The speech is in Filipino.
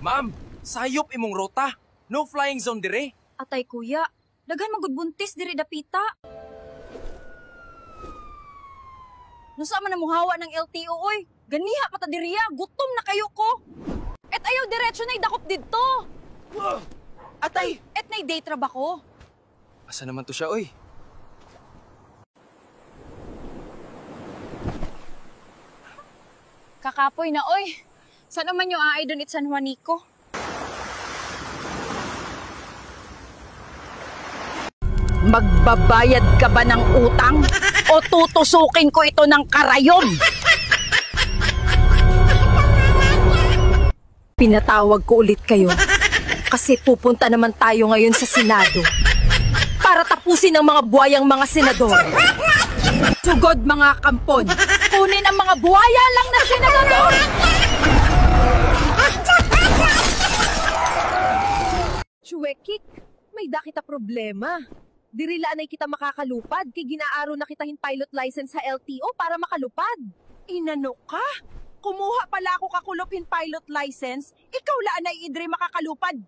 Ma'am, sayop imong rota. No flying zone dire. Atay kuya, daghan magbuntis diri dapita. Nusa man namuhawa ng LTO oy. Ganiha pa ta diriya, gutom na kayo ko. Et ayaw diretso na idakop didto. Atay! Et nay day trabaho. Asa naman to siya, oy? Kakapoy na oy. Saan naman yung aay doon it San Juanico? Magbabayad ka ba ng utang? O tutusukin ko ito ng karayom? Pinatawag ko ulit kayo kasi pupunta naman tayo ngayon sa Senado para tapusin ang mga buwayang mga senador. Sugod mga kampon, kunin ang mga buwaya lang na senador! Chuwekik, may da kita problema. Dirilaan ay kita makakalupad kay ginaaro na kitahin pilot license sa LTO para makalupad. Inano ka? Kumuha pala ako kakulupin pilot license, ikaw laan ay idre makakalupad.